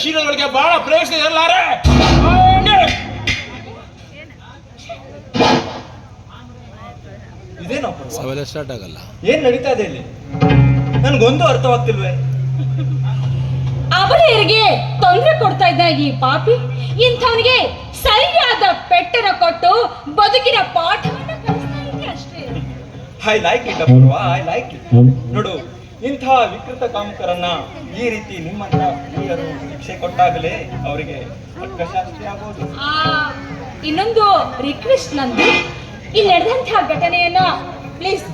ಶೀಲಗಳಿಗೆ ಬಹಳ ಪ್ರಯೋಜನ ಇರಲಾರೆ. ಇದೇನೋ ಸ್ಟಾರ್ಟ್ ಆಗಲ್ಲ. ಏನ್ ನಡೀತಾ ಇದೆ ಇಲ್ಲಿ? ನನ್ಗೊಂದು ಅರ್ಥವಾಗ್ತಿಲ್ವೇ. ಅವರಿಗೆ ತೊಂದರೆ ಕೊಡ್ತಾ ಇದ್ದ ಈ ಪಾಪಿ ಇಂಥವನಿಗೆ ಸರಿಯಾದ ಪೆಟ್ಟನ ಕೊಟ್ಟು ಬದುಕಿನ ಪಾಠವನ್ನು ಕಲಿಸ್ತಾ ಇದೆ ಅಷ್ಟೇ. I like it Apoorva, I like it. ನೋಡು, ಇಂಥ ವಿಕೃತ ಕಾಮಕರನ್ನ ಈ ರೀತಿ ನಿಮ್ಮಂತ ಹಿರಿಯರು ಶಿಕ್ಷೆ ಕೊಟ್ಟಾಗಲೇ ಅವರಿಗೆ ಶಾಸ್ತಿ ಆಗೋದು. ಇನ್ನೊಂದು ರಿಕ್ವೆಸ್ಟ್ ನಂದು, ಇಲ್ಲಿ ನಡೆದಂತಹ ಘಟನೆಯನ್ನ ಪ್ಲೀಸ್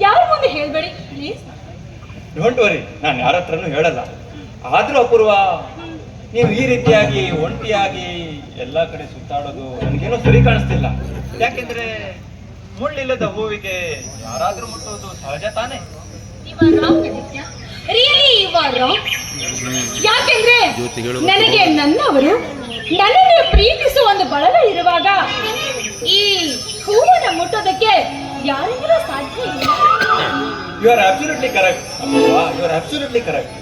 ಯಾರ ಮುಂದೆ ಹೇಳ್ಬೇಡಿ ಪ್ಲೀಸ್. ಡೋಂಟ್ ವರಿ, ನಾನು ಯಾರ ಹತ್ರನೂ ಹೇಳಲ್ಲ. ಆದ್ರೂ ಅಪೂರ್ವ, ನೀವು ಈ ರೀತಿಯಾಗಿ ಒಂಟಿಯಾಗಿ ಎಲ್ಲಾ ಕಡೆ ಸುತ್ತಾಡೋದು ನನಗೇನೋ ಸರಿ ಕಾಣಿಸ್ತಿಲ್ಲ. ಯಾಕೆಂದ್ರೆ ಮುಳ್ಳಿಲ್ಲದ ಹೂವಿಗೆ ಯಾರಾದ್ರೂ ಮುಟ್ಟೋದು ಸಹಜ ತಾನೇ. ಯಾಕೆಂದ್ರೆ ನನಗೆ ನನ್ನವರು ನನ್ನನ್ನು ಪ್ರೀತಿಸುವ ಒಂದು ಬಳಗ ಇರುವಾಗ ಈ ಹೂವನ್ನು ಮುಟ್ಟೋದಕ್ಕೆ ಯಾರಿಂದಲೂ ಸಾಧ್ಯ ಇಲ್ಲ. You are absolutely correct Apoorva, you are absolutely correct.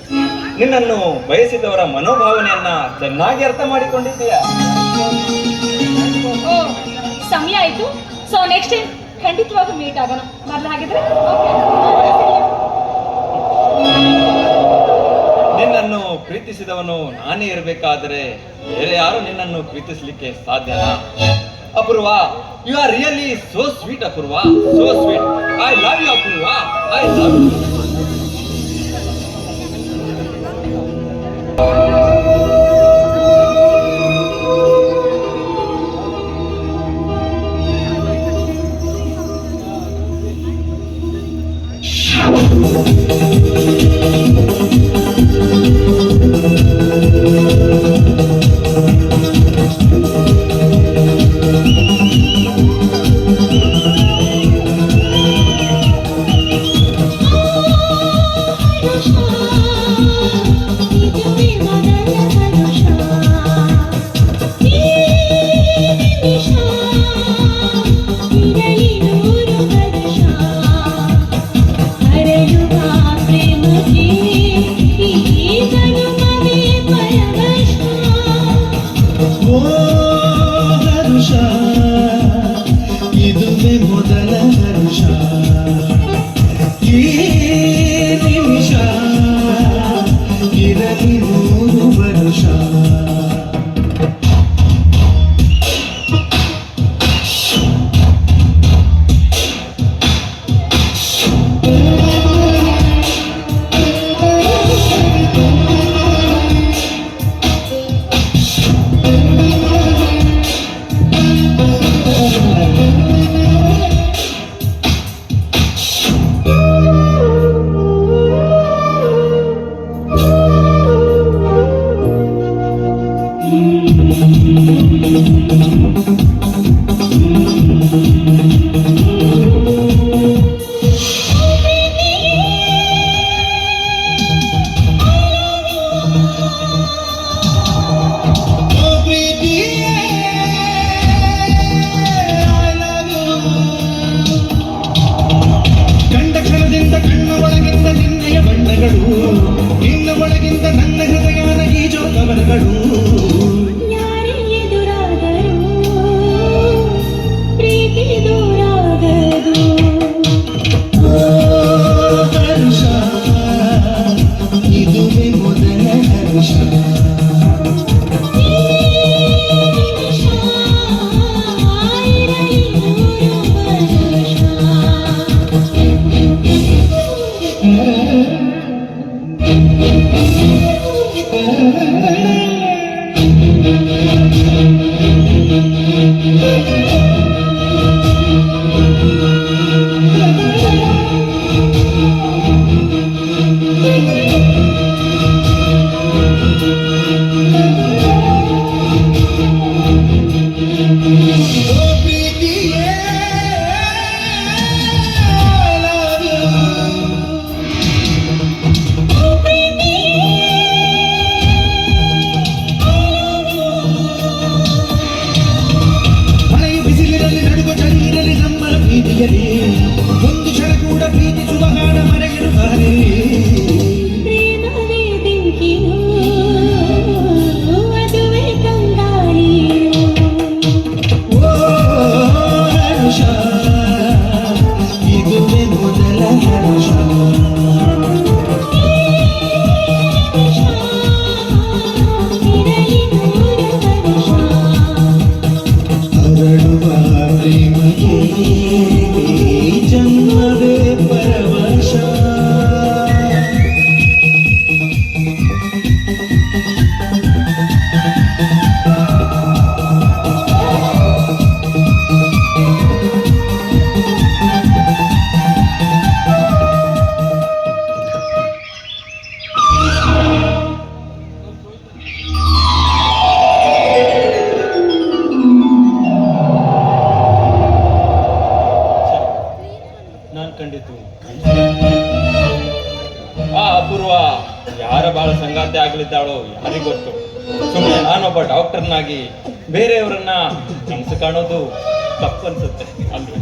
ನಿನ್ನನ್ನು ಬಯಸಿದವರ ಮನೋಭಾವನೆಯನ್ನ ಚೆನ್ನಾಗಿ ಅರ್ಥ ಮಾಡಿಕೊಂಡಿದ್ದೀಯಾ. ಸಮಯ ಆಯ್ತು. ಸೊ ನೆಕ್ಸ್ಟ್ ಟೈಮ್ ಖಂಡಿತವಾಗೂ ಮೀಟ್ ಆಗೋಣ. ಮೊದಲು ಹಾಗಿದ್ರೆ ನಿನ್ನನ್ನು ಪ್ರೀತಿಸಿದವನು ನಾನೇ ಇರಬೇಕಾದರೆ ಬೇರೆ ಯಾರು ನಿನ್ನನ್ನು ಪ್ರೀತಿಸಲಿಕ್ಕೆ ಸಾಧ್ಯನಾ? Apoorva, you are really so sweet Apoorva, so sweet. I love you Apoorva, I love you. Apoorva ಯಾರ ಬಾಳ ಸಂಗಾತಿ ಆಗ್ಲಿದ್ದಾಳೋ ಯಾರಿಗೊತ್ತು. ಸುಮ್ಮನೆ ನಾನೊಬ್ಬ ಡಾಕ್ಟರ್ನಾಗಿ ಬೇರೆಯವರನ್ನ ಕನಸು ಕಾಣೋದು ತಪ್ಪನ್ಸುತ್ತೆ ಅಲ್ರಿ?